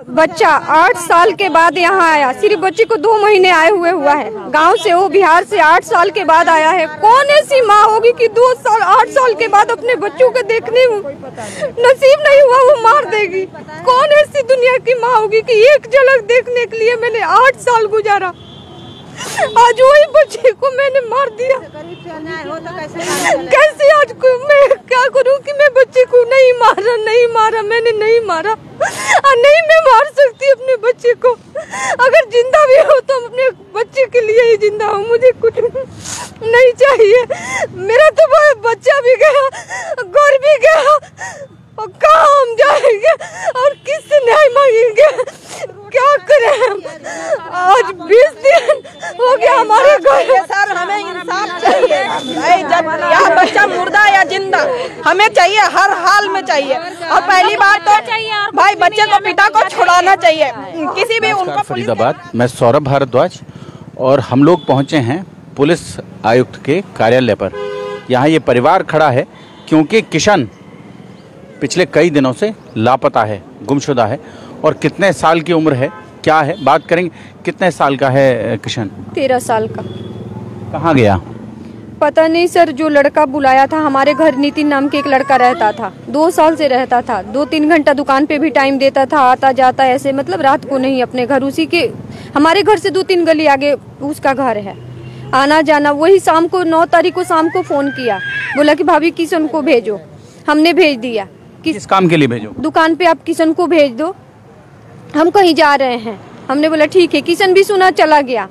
बच्चा 8 साल के बाद यहाँ आया। सिर्फ बच्चे को 2 महीने आए हुआ है। गांव से, वो बिहार से 8 साल के बाद आया है। कौन ऐसी माँ होगी कि 8 साल के बाद अपने बच्चों को देखने नसीब नहीं हुआ वो मार देगी? कौन ऐसी दुनिया की माँ होगी कि एक झलक देखने के लिए मैंने 8 साल गुजारा, आज वही बच्चे को मैंने मार दिया। कैसे आज को मैं क्या करूं कि मैं बच्चे को नहीं मारा, मैंने नहीं मारा, नहीं मैं मार सकती अपने बच्चे को। अगर जिंदा भी हो तो अपने बच्चे के लिए ही जिंदा हूँ, मुझे कुछ नहीं चाहिए। मेरा तो बच्चा भी गया, घर भी गया, और कहाँ हम जाएंगे और किससे न्याय मांगेंगे? क्या करें हम? आज 20 दिन हो गया हमारे घर। सर हमें इंसाफ चाहिए, जब या बच्चा मुर्दा या जिंदा हमें चाहिए, हर हाल में चाहिए। और पहली बात तो भाई बच्चे को पिता को छुड़ाना चाहिए किसी भी उनको। फरीदाबाद, मैं सौरभ भारद्वाज और हम लोग पहुंचे हैं पुलिस आयुक्त के कार्यालय पर। यहाँ ये परिवार खड़ा है क्योंकि किशन पिछले कई दिनों से लापता है, गुमशुदा है। और कितने साल की उम्र है, क्या है, बात करेंगे। कितने साल का है किशन? 13 साल का। कहाँ गया पता नहीं सर। जो लड़का बुलाया था हमारे घर, नितिन नाम के एक लड़का रहता था, 2 साल से रहता था। 2-3 घंटा दुकान पे भी टाइम देता था, आता जाता ऐसे, मतलब रात को नहीं अपने घर। उसी के हमारे घर से 2-3 गली आगे उसका घर है, आना जाना। वही शाम को 9 तारीख को शाम को फोन किया, बोला कि भाभी किशन को भेजो। हमने भेज दिया। किस काम के लिए भेजो? दुकान पे आप किशन को भेज दो, हम कहीं जा रहे हैं। हमने बोला ठीक है। किशन भी सुना, चला गया।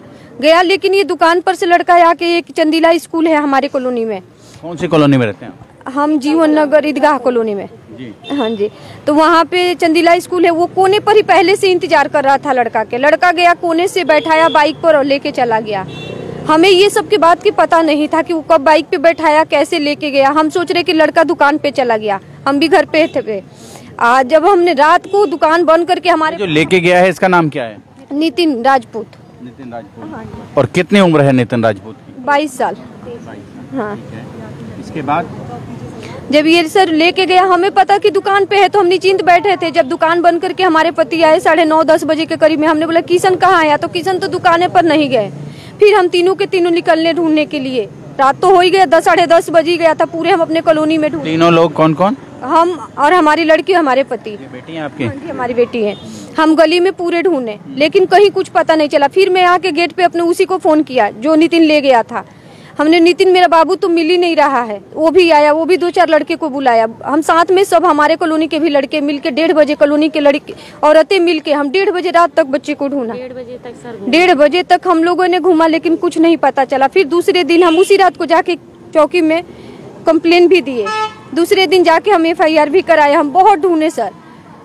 लेकिन ये दुकान पर से लड़का आके, एक चंदीला स्कूल है हमारे कॉलोनी में। कौन सी कॉलोनी में रहते हैं? हम जीवन नगर ईदगाह कॉलोनी में जी। हाँ जी। तो वहाँ पे चंदीला स्कूल है, वो कोने पर ही पहले से इंतजार कर रहा था लड़का के। लड़का गया, कोने से बैठाया बाइक पर और लेके चला गया। हमें ये सब की बात की पता नहीं था कि वो कब बाइक पे बैठाया, कैसे लेके गया। हम सोच रहे कि लड़का दुकान पे चला गया, हम भी घर पे थे। आज जब हमने रात को दुकान बंद करके, हमारे जो लेके गया है इसका नाम क्या है? नितिन राजपूत। नितिन राजपूत। और कितनी उम्र है नितिन राजपूत की? 22 साल। हाँ। इसके बाद जब ये सर लेके गया, हमें पता कि दुकान पे है तो हम निश्चिंत बैठे थे। जब दुकान बंद करके हमारे पति आए 9:30-10 बजे के करीब में, हमने बोला किशन कहाँ आया? तो किशन तो दुकाने पर नहीं गए। फिर हम तीनों के तीनों निकलने ढूंढने के लिए। रात तो हो ही गया, 10-10:30 बज गया था। पूरे हम अपने कॉलोनी में ढूंढे। तीनों लोग कौन कौन? हम और हमारी लड़की, हमारे पति। बेटी है आपकी? हमारी बेटी है। हम गली में पूरे ढूंढे, लेकिन कहीं कुछ पता नहीं चला। फिर मैं आके गेट पे अपने उसी को फोन किया जो नितिन ले गया था। हमने, नितिन मेरा बाबू तो मिल ही नहीं रहा है। वो भी आया, वो भी 2-4 लड़के को बुलाया। हम साथ में सब, हमारे कॉलोनी के भी लड़के मिलके 1:30 बजे, कॉलोनी के लड़के औरतें मिलके, हम 1:30 बजे रात तक बच्चे को ढूंढा। 1:30 बजे तक हम लोगों ने घूमा, लेकिन कुछ नहीं पता चला। फिर दूसरे दिन हम उसी रात को जाके चौकी में कंप्लेन भी दिए। दूसरे दिन जाके हम FIR भी कराए। हम बहुत ढूंढे सर।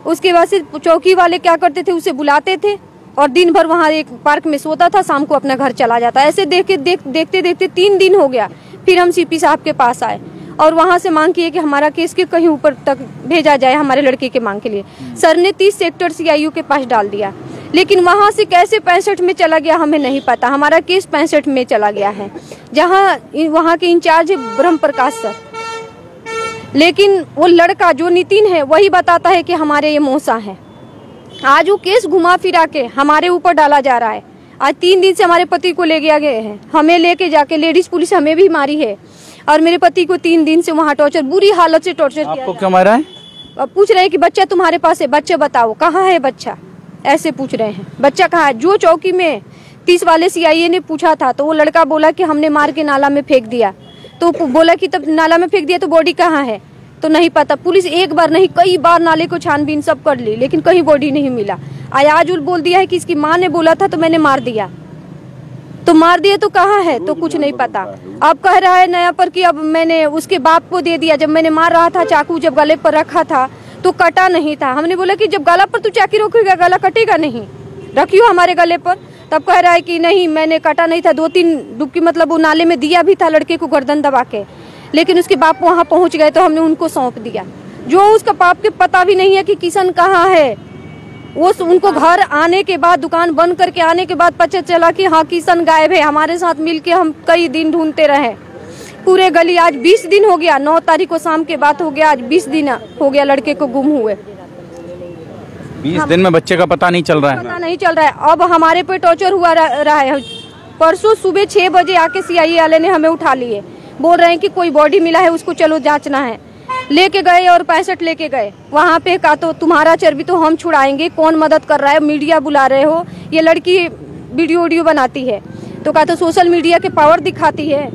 उसके बाद से चौकी वाले क्या करते थे, उसे बुलाते थे और दिन भर वहाँ एक पार्क में सोता था, शाम को अपना घर चला जाता। ऐसे देखते देखते 3 दिन हो गया। फिर हम CP साहब के पास आए और वहाँ से मांग किए कि हमारा केस के कहीं ऊपर तक भेजा जाए, हमारे लड़के के मांग के लिए। सर ने 30 सेक्टर CIU के पास डाल दिया, लेकिन वहाँ से कैसे 65 में चला गया हमें नहीं पता। हमारा केस 65 में चला गया है, जहाँ वहाँ के इंचार्ज है ब्रह्म प्रकाश सर। लेकिन वो लड़का जो नितिन है वही बताता है कि हमारे ये मौसा है। आज वो केस घुमा फिरा के हमारे ऊपर डाला जा रहा है। आज 3 दिन से हमारे पति को ले गया गए हैं। हमें लेके जाके लेडीज पुलिस हमें भी मारी है और मेरे पति को 3 दिन से वहाँ टॉर्चर, बुरी हालत से टॉर्चर किया। आपको क्यों मारा है? अब पूछ रहे हैं कि बच्चा तुम्हारे पास है, बच्चे बताओ कहाँ है बच्चा, ऐसे पूछ रहे हैं। बच्चा कहाँ है? जो चौकी में 30 वाले CIA ने पूछा था तो वो लड़का बोला कि हमने मार के नाला में फेंक दिया। तो बोला कि तब नाला में फेंक दिया तो बॉडी कहाँ है? तो नहीं पता। पुलिस एक बार नहीं कई बार नाले को छानबीन सब कर ली, लेकिन कहीं बॉडी नहीं मिला। आज बोल दिया है कि इसकी माँ ने बोला था तो मैंने मार दिया। तो मार दिए तो कहाँ है? तो कुछ नहीं पता। अब कह रहा है नया पर कि अब मैंने उसके बाप को दे दिया। जब मैंने मार रहा था, चाकू जब गले पर रखा था तो कटा नहीं था। हमने बोला कि जब गला पर तू चाकू रखेगा गला कटेगा नहीं, रखियो हमारे गले पर। तब कह रहा है कि नहीं मैंने काटा नहीं था। 2-3 डुबकी, मतलब वो नाले में दिया भी था लड़के को गर्दन दबा के, लेकिन उसके बाप वहाँ पहुँच गए तो हमने उनको सौंप दिया। जो उसका बाप के पता भी नहीं है कि किशन कहाँ है। वो उनको घर आने के बाद, दुकान बंद करके आने के बाद पता चला कि हाँ किशन गायब है। हमारे साथ मिलके हम कई दिन ढूंढते रहे पूरे गली। आज 20 दिन हो गया, 9 तारीख को शाम के बाद हो गया, आज 20 दिन हो गया लड़के को गुम हुए। 20 दिन में बच्चे का पता नहीं चल रहा है। पता नहीं चल रहा है। अब हमारे पे टॉर्चर हुआ रहा है। परसों सुबह 6 बजे आके CIA वाले ने हमें उठा लिए, बोल रहे हैं कि कोई बॉडी मिला है, उसको चलो जांचना है। लेके गए और 65 लेके गए। वहाँ पे कहा तो तुम्हारा चर्बी तो हम छुड़ाएंगे, कौन मदद कर रहा है, मीडिया बुला रहे हो, ये लड़की वीडियो बनाती है। तो कहा तो सोशल मीडिया के पावर दिखाती है,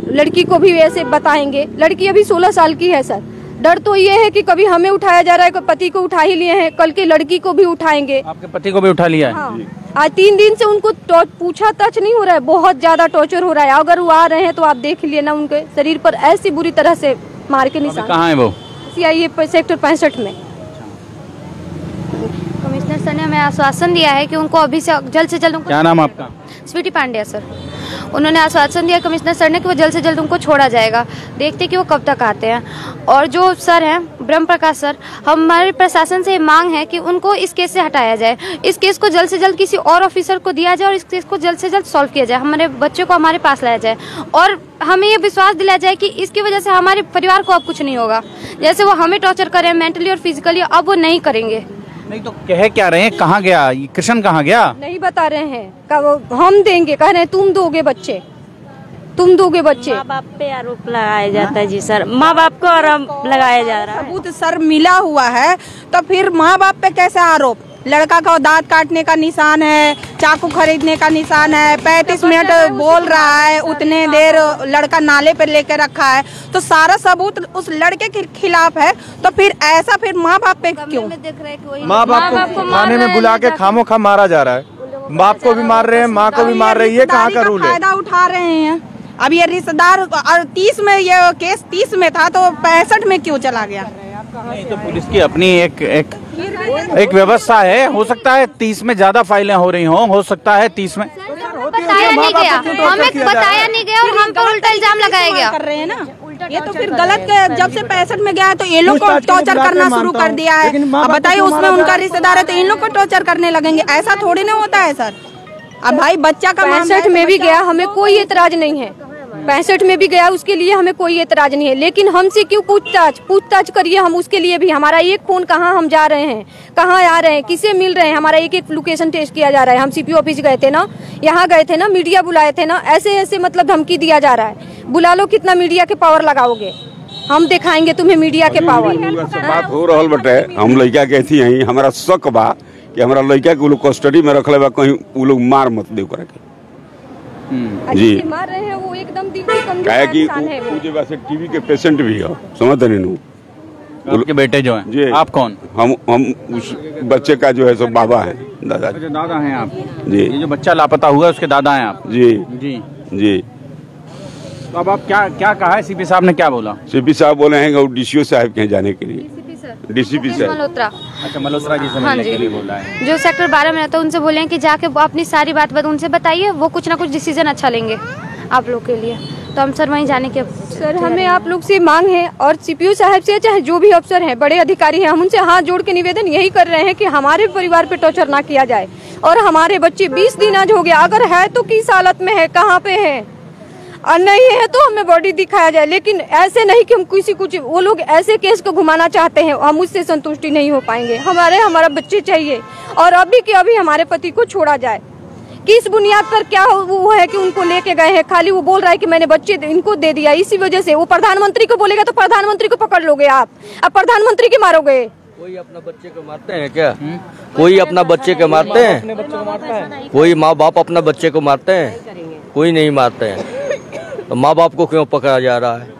लड़की को भी ऐसे बताएंगे। लड़की अभी 16 साल की है सर। डर तो ये है कि कभी हमें उठाया जा रहा है, पति को उठा ही लिए हैं, कल के लड़की को भी उठाएंगे। आपके पति को भी उठा लिया है? हाँ। आज 3 दिन से उनको पूछा टच नहीं हो रहा है, बहुत ज्यादा टॉर्चर हो रहा है। अगर वो आ रहे हैं तो आप देख लिए ना, उनके शरीर पर ऐसी बुरी तरह से मार के निशान। कहाँ है वो? CIA सेक्टर 65 में। कमिश्नर सर ने हमें आश्वासन दिया है कि उनको अभी से जल्द उनको। क्या नाम आपका? स्वीटी पांड्या सर। उन्होंने आश्वासन दिया कमिश्नर सर ने कि वो जल्द से जल्द उनको छोड़ा जाएगा। देखते कि वो कब तक आते हैं। और जो सर हैं ब्रह्म प्रकाश सर, हमारे प्रशासन से मांग है कि उनको इस केस से हटाया जाए, इस केस को जल्द से जल्द किसी और ऑफिसर को दिया जाए और इस केस को जल्द से जल्द सॉल्व किया जाए, हमारे बच्चों को हमारे पास लाया जाए और हमें ये विश्वास दिलाया जाए कि इसकी वजह से हमारे परिवार को अब कुछ नहीं होगा। जैसे वो हमें टॉर्चर करें मेंटली और फिजिकली, अब वो नहीं करेंगे। नहीं तो कह क्या रहे हैं, कहाँ गया कृष्ण, कहाँ गया? नहीं बता रहे हैं, हम देंगे, कह रहे हैं तुम दोगे बच्चे, तुम दोगे बच्चे। माँ बाप पे आरोप लगाया जाता है जी सर, माँ बाप को आरोप लगाया जा रहा है। सबूत सर मिला हुआ है तो फिर माँ बाप पे कैसे आरोप? लड़का का दांत काटने का निशान है, चाकू खरीदने का निशान है, 35 मिनट बोल रहा है, उतने देर लड़का नाले पे लेके रखा है, तो सारा सबूत उस लड़के के खिलाफ है। तो फिर ऐसा फिर माँ बाप पे क्यों? माँ बाप को थाने में बुला के खामोखा मारा जा रहा है, बाप को भी मार रहे हैं, माँ को भी मार रहे हैं। ये कहाँ का रूल है? फायदा उठा रहे हैं। अब ये रिश्तेदार 30 में, ये केस 30 में था तो 65 में क्यों चला गया? नहीं तो पुलिस की अपनी एक व्यवस्था है। हो सकता है 30 में ज्यादा फाइलें हो रही हो सकता है 30 में बताया नहीं गया, हमें बताया नहीं गया और हम पर उल्टा इल्जाम लगाया गया। कर रहे हैं ना, ये तो फिर गलत। जब से 65 में गया है तो ये लोग को टॉर्चर करना शुरू कर दिया है। अब बताइए, उसमें उनका रिश्तेदार है तो इन लोग को टॉर्चर करने लगेंगे? ऐसा थोड़ी ना होता है सर। अब भाई बच्चा का 65 में भी गया, हमें कोई एतराज नहीं है। 65 में भी गया, उसके लिए हमें कोई एतराज नहीं है। लेकिन हमसे क्यों पूछताछ करिए। हम उसके लिए भी, हमारा एक फोन कहाँ हम जा रहे हैं, कहाँ आ रहे हैं, किसे मिल रहे हैं, हमारा एक लोकेशन टेस्ट किया जा रहा है। हम CPO ऑफिस गए थे ना, यहाँ गए थे ना, मीडिया बुलाए थे ना, ऐसे मतलब धमकी दिया जा रहा है। बुला लो, कितना मीडिया के पावर लगाओगे, हम दिखाएंगे तुम्हें मीडिया के पावर। बात हो रहा बटे, हम लड़का के थी यही, हमारा शक बा कि हमारा लड़का के लोग कस्टडी में रखले बा, कहीं वो लोग मार मत दे करके जी मार रहे हैं। वो एकदम दिल की कमजोर इंसान है। वो जगह से टीबी के पेशेंट भी है, समझते नहीं। आपके बेटे जो हैं जी, आप कौन? हम उस बच्चे का जो है सब बाबा है, दादा। दादा हैं आप जी? ये जो बच्चा लापता हुआ है उसके दादा हैं आप? जी जी जी। तो अब आप क्या कहा है? CP साहब ने क्या बोला? CP साहब बोले हैं कि DCO साहब के जाने के लिए, DCP साहब मल्होत्रा। अच्छा, मल्होत्रा जी से मिलने के लिए बोला है। जो सेक्टर 12 में रहता है उनसे बोले कि जाके अपनी सारी बात उनसे बताइए, वो कुछ ना कुछ डिसीजन अच्छा लेंगे आप लोग के लिए। तो हम सर वहीं जाने के सर हमें आप लोग से मांग है, और CPO साहब से, चाहे जो भी अफसर हैं, बड़े अधिकारी हैं, हम उनसे हाथ जोड़ के निवेदन यही कर रहे हैं कि हमारे परिवार पे टॉर्चर ना किया जाए। और हमारे बच्चे 20 दिन आज हो गया, अगर है तो किस हालत में है, कहाँ पे है, और नहीं है तो हमें बॉडी दिखाया जाए। लेकिन ऐसे नहीं कि हम किसी कुछ, वो लोग ऐसे केस को घुमाना चाहते हैं, हम उससे संतुष्टि नहीं हो पाएंगे। हमारा बच्चे चाहिए और अभी के अभी हमारे पति को छोड़ा जाए। किस बुनियाद पर क्या वो है कि उनको लेके गए हैं? खाली वो बोल रहा है कि मैंने बच्चे इनको दे दिया, इसी वजह से। वो प्रधानमंत्री को बोलेगा तो प्रधानमंत्री को पकड़ लोगे आप, अब प्रधानमंत्री के मारोगे। कोई अपना बच्चे को मारते हैं क्या? कोई अपना बच्चे को मारते हैं? कोई माँ बाप अपना बच्चे को मारते हैं? कोई नहीं मारते हैं। तो माँ बाप को क्यों पकड़ा जा रहा है?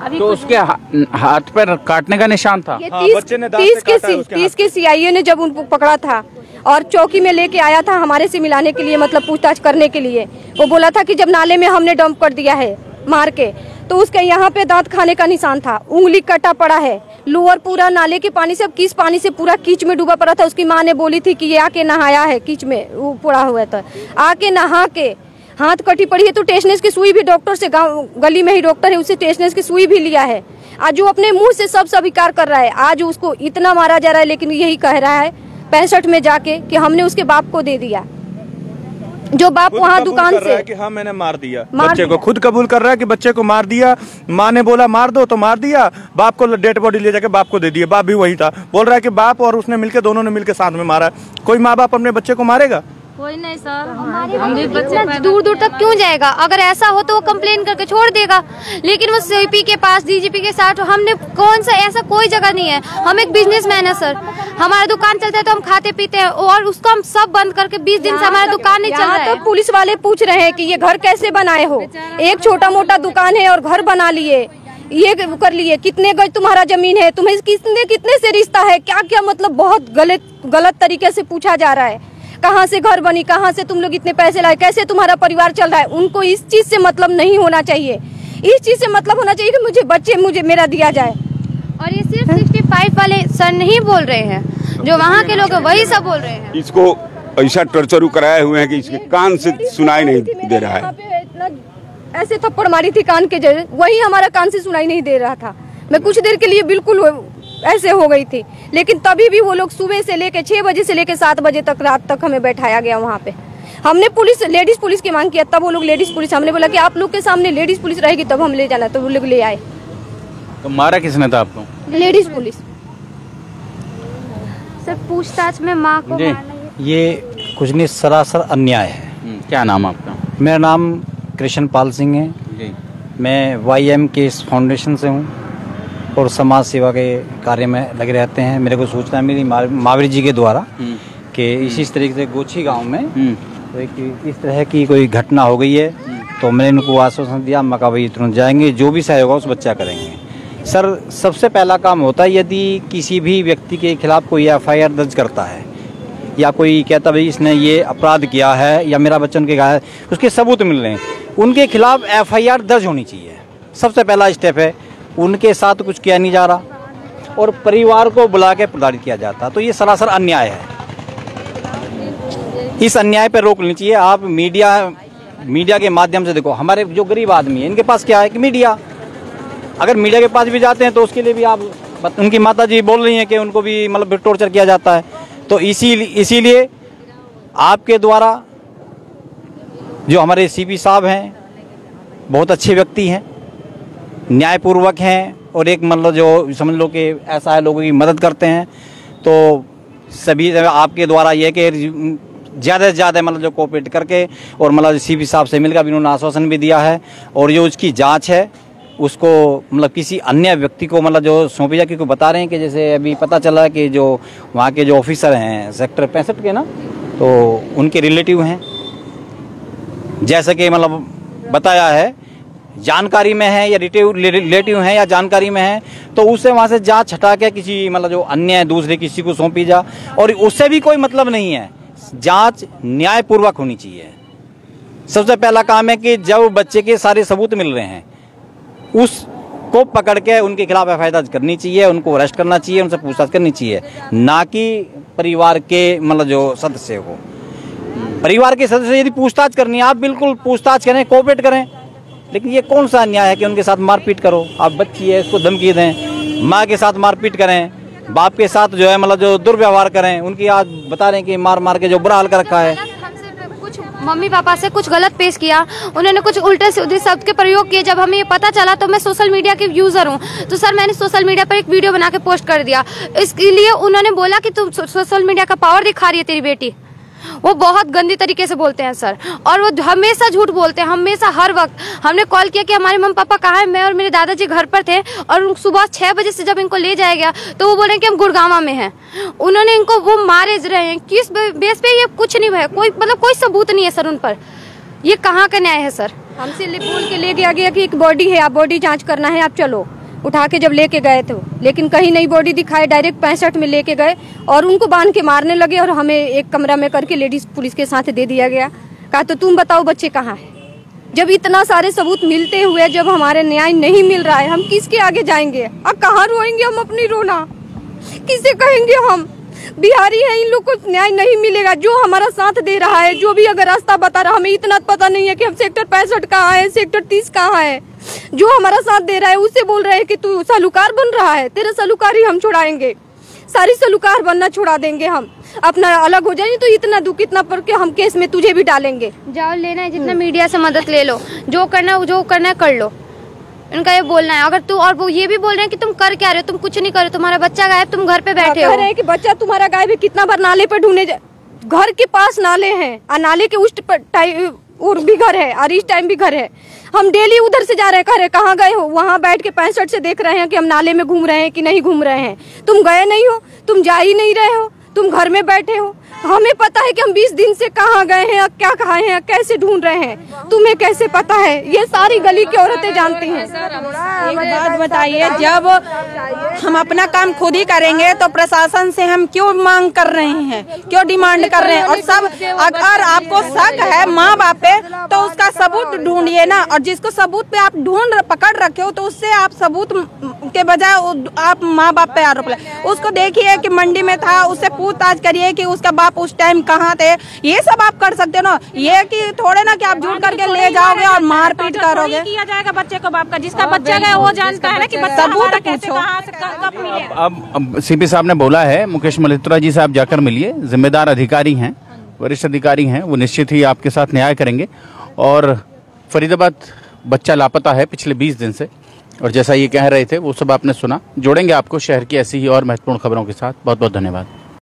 तो उसके हाथ पर काटने का निशान था। 30 के CIA ने जब उनको पकड़ा था और चौकी में लेके आया था हमारे से मिलाने के लिए, मतलब पूछताछ करने के लिए, वो बोला था कि जब नाले में हमने डंप कर दिया है मार के, तो उसके यहाँ पे दांत खाने का निशान था, उंगली कटा पड़ा है, लोअर पूरा नाले के पानी से, अब किस पानी से, पूरा कीच में डूबा पड़ा था। उसकी माँ ने बोली थी कि ये आके नहाया है, कीच में वो पड़ा हुआ था, आके नहा के हाथ कटी पड़ी है। तो टेटनस की सुई भी डॉक्टर से, गाँव गली में ही डॉक्टर है, उससे टेटनस की सुई भी लिया है। आज वो अपने मुंह से सब स्वीकार कर रहा है। आज उसको इतना मारा जा रहा है, लेकिन यही कह रहा है 65 में जाके कि हमने उसके बाप को दे दिया। जो बाप वहाँ दुकान से कि हाँ मैंने मार दिया, बच्चे को खुद कबूल कर रहा है कि बच्चे को मार दिया। माँ ने बोला मार दो तो मार दिया, बाप को डेड बॉडी ले जाके बाप को दे दिया। बाप भी वही था, बोल रहा है कि बाप और उसने मिलके दोनों ने मिलके साथ में मारा। कोई माँ बाप अपने बच्चे को मारेगा? कोई नहीं सर, हम भी बच्चे दूर दूर तक क्यों जाएगा? अगर ऐसा हो तो वो कंप्लेन करके छोड़ देगा, लेकिन वो सीपी के पास, डीजीपी के साथ हमने कौन सा, ऐसा कोई जगह नहीं है। हम एक बिजनेसमैन है सर, हमारा दुकान चलता है तो हम खाते पीते हैं, और उसको हम सब बंद करके 20 दिन से हमारा दुकान नहीं चल रहा है। तो पुलिस वाले पूछ रहे हैं कि ये घर कैसे बनाए हो? एक छोटा मोटा दुकान है और घर बना लिए, ये कर लिए। कितने गज तुम्हारा जमीन है? तुम्हें कितने से रिश्ता है? क्या क्या मतलब बहुत गलत तरीके से पूछा जा रहा है। कहाँ से घर बनी, कहाँ से तुम लोग इतने पैसे लाए, कैसे तुम्हारा परिवार चल रहा है? उनको इस चीज से मतलब नहीं होना चाहिए। इस चीज से मतलब होना चाहिए कि मुझे मेरा दिया जाए। और ये सिर्फ 65 वाले सर नहीं बोल रहे हैं, जो वहाँ के लोग वही सब बोल रहे हैं। इसको ऐसा टर्चर कराए हुए हैं कि इसके कान से सुनाई नहीं दे रहा है। ऐसे थप्पड़ मारी थी कान के जैसे, वही हमारा कान से सुनाई नहीं दे रहा था। मैं कुछ देर के लिए बिल्कुल ऐसे हो गई थी, लेकिन तभी भी वो लोग सुबह से लेके 6 बजे से लेके 7 बजे तक रात तक हमें बैठाया गया वहाँ पे। हमने लेडीज पुलिस की मांग किया, तब वो लोग लेडीज पुलिस, हमने बोला कि आप लोग के सामने लेडीज पुलिस रहेगी तब हम ले जाना, तो वो लोग ले आए। तो मारा किसने था आपको? Ladies police. सर पूछताछ में माँ को ये कुछ नहीं, सरासर अन्याय है। क्या नाम आपका? मेरा नाम कृष्ण पाल सिंह है जी। मैं YM के इस फाउंडेशन से हूँ और समाज सेवा के कार्य में लगे रहते हैं। मेरे को सूचना मिली महावीर जी के द्वारा कि इसी तरीके से गोची गांव में तो इस तरह की कोई घटना हो गई है, तो मैंने इनको आश्वासन दिया, मका भाई तुरंत जाएंगे, जो भी सहायता होगा उस बच्चा करेंगे। सर सबसे पहला काम होता है, यदि किसी भी व्यक्ति के खिलाफ कोई FIR दर्ज करता है या कोई कहता भाई इसने ये अपराध किया है या मेरा बच्चा उनके गया है, उसके सबूत मिल रहे हैं, उनके खिलाफ FIR दर्ज होनी चाहिए। सबसे पहला स्टेप है। उनके साथ कुछ किया नहीं जा रहा और परिवार को बुला के प्रताड़ित किया जाता, तो ये सरासर अन्याय है। इस अन्याय पर रोक लेनी चाहिए। आप मीडिया के माध्यम से देखो, हमारे जो गरीब आदमी है इनके पास क्या है कि मीडिया, अगर मीडिया के पास भी जाते हैं तो उसके लिए भी आप, उनकी माता जी बोल रही हैं कि उनको भी मतलब टॉर्चर किया जाता है। तो इसीलिए आपके द्वारा जो हमारे CP साहब हैं बहुत अच्छे व्यक्ति हैं, न्यायपूर्वक हैं और एक मतलब जो समझ लो कि ऐसा है लोगों की मदद करते हैं, तो सभी आपके द्वारा ये कि ज़्यादा से ज़्यादा मतलब जो कोऑपरेट करके और मतलब CP साहब से मिलकर भी उन्होंने आश्वासन भी दिया है और जो उसकी जांच है उसको मतलब किसी अन्य व्यक्ति को मतलब जो सौंपी जाए। क्योंकि बता रहे हैं कि जैसे अभी पता चला कि जो वहाँ के जो ऑफिसर हैं सेक्टर 65 के ना, तो उनके रिलेटिव हैं, जैसे कि मतलब बताया है, जानकारी में है या रिलेटिव हैं या जानकारी में है, तो उससे वहाँ से जांच हटा के किसी मतलब जो अन्य दूसरे किसी को सौंपी जा, और उससे भी कोई मतलब नहीं है। जांच न्यायपूर्वक होनी चाहिए। सबसे पहला काम है कि जब बच्चे के सारे सबूत मिल रहे हैं उसको पकड़ के उनके खिलाफ FIR दर्ज करनी चाहिए, उनको अरेस्ट करना चाहिए, उनसे पूछताछ करनी चाहिए, ना कि परिवार के मतलब जो सदस्य हो। परिवार के सदस्य यदि पूछताछ करनी है, आप बिल्कुल पूछताछ करें, कोऑपरेट करें, लेकिन ये कौन सा अन्याय है कि उनके साथ मारपीट करो। आप बच्ची है, इसको धमकी दें, माँ के साथ मारपीट करें, बाप के साथ जो है मतलब जो दुर्व्यवहार करें। उनकी आज बता रहे हैं कि मार के जो बुरा हाल कर रखा है। कुछ मम्मी पापा से कुछ गलत पेश किया, उन्होंने कुछ उल्टे सीधे शब्द के प्रयोग किए। जब हमें ये पता चला तो मैं सोशल मीडिया के यूजर हूँ, तो सर मैंने सोशल मीडिया पर एक वीडियो बना के पोस्ट कर दिया। इसके लिए उन्होंने बोला कि तुम सोशल मीडिया का पावर दिखा रही है तेरी बेटी। वो बहुत गंदी तरीके से बोलते हैं सर, और वो हमेशा झूठ बोलते हैं, हमेशा हर वक्त। हमने कॉल किया कि हमारे मम्मी पापा कहाँ हैं, मैं और मेरे दादाजी घर पर थे, और सुबह 6 बजे से जब इनको ले जाया गया तो वो बोले कि हम गुड़गांव में हैं। उन्होंने इनको वो मारे रहे हैं, किस बेस पे? ये कुछ नहीं है, कोई मतलब कोई सबूत नहीं है सर उन पर। ये कहाँ का न्याय है सर? हमसे बोल के ले गया कि एक बॉडी है, आप बॉडी जाँच करना है, आप चलो। उठा के जब लेके गए थे, लेकिन कहीं नई बॉडी दिखाए, डायरेक्ट 65 में लेके गए और उनको बांध के मारने लगे, और हमें एक कमरा में करके लेडीज पुलिस के साथ दे दिया गया। कहा तो तुम बताओ बच्चे कहाँ हैं? जब इतना सारे सबूत मिलते हुए जब हमारे न्याय नहीं मिल रहा है, हम किसके आगे जाएंगे? अब कहाँ रोएंगे हम अपनी रोना? किसे कहेंगे हम? बिहारी है, इन लोग को न्याय नहीं मिलेगा। जो हमारा साथ दे रहा है, जो भी अगर रास्ता बता रहा, हमें इतना पता नहीं है कि हम सेक्टर 65 कहाँ है, सेक्टर 30 कहाँ है। जो हमारा साथ दे रहा है उससे बोल रहे हैं कि तू सालूकार बन रहा है, तेरा सालूकार ही हम छुड़ाएंगे। सारी सलूकार बनना छुड़ा देंगे, हम अपना अलग हो जाएंगे। तो इतना दुख इतना पर के हम केस में तुझे भी डालेंगे। जाओ लेना है जितना मीडिया से मदद ले लो, जो करना है कर लो, इनका ये बोलना है। अगर तू और वो ये भी बोल रहे हैं कि तुम कर क्या रहे हो, तुम कुछ नहीं कर रहे हो, तुम्हारा बच्चा गायब, तुम घर पे बैठे हो। कह रहे हैं कि बच्चा तुम्हारा गायब है, कितना बार नाले पे ढूंढने घर के पास नाले हैं और नाले के उस और भी घर है और इस टाइम भी घर है। हम डेली उधर से जा रहे हैं, कह रहे कहाँ गए हो, वहाँ बैठ के 65 से देख रहे हैं कि हम नाले में घूम रहे हैं कि नहीं घूम रहे हैं। तुम गए नहीं हो, तुम जा ही नहीं रहे हो, तुम घर में बैठे हो। हमें पता है कि हम 20 दिन से कहाँ गए हैं, क्या खाए हैं, कैसे ढूंढ रहे हैं, तुम्हें कैसे पता है? ये सारी गली की औरतें जानती हैं। एक बात बताइए, जब हम अपना काम खुद ही करेंगे तो प्रशासन से हम क्यों मांग कर रहे हैं, क्यों डिमांड कर रहे हैं? और सब अगर आपको शक है माँ बाप पे तो उसका सबूत ढूंढिए ना, और जिसको सबूत पे आप पकड़ रखे हो तो उससे आप सबूत के बजाय आप माँ बाप पे आरोप लगाए। उसको देखिए कि मंडी में था, उससे पूछताछ करिए कि उसका बाप उस टाइम कहाँ थे। ये सब आप कर सकते हो ना, ये कि थोड़े ना कि आप झूठ करके ले जाओगे और मारपीट करोगे। किया जाएगा बच्चे को बाप का, जिसका बच्चा गया वो जानता है ना कि बच्चा हमारा कैसे कहाँ से कब मिले। अब सीपी साहब ने बोला है, मुकेश मल्होत्रा जी से आप जाकर मिलिए, जिम्मेदार अधिकारी हैं, वरिष्ठ अधिकारी हैं, वो निश्चित ही आपके साथ न्याय करेंगे। और फरीदाबाद बच्चा लापता है पिछले 20 दिन से, और जैसा ये कह रहे थे वो सब आपने सुना। जोड़ेंगे आपको शहर की ऐसी ही और महत्वपूर्ण खबरों के साथ। बहुत बहुत धन्यवाद।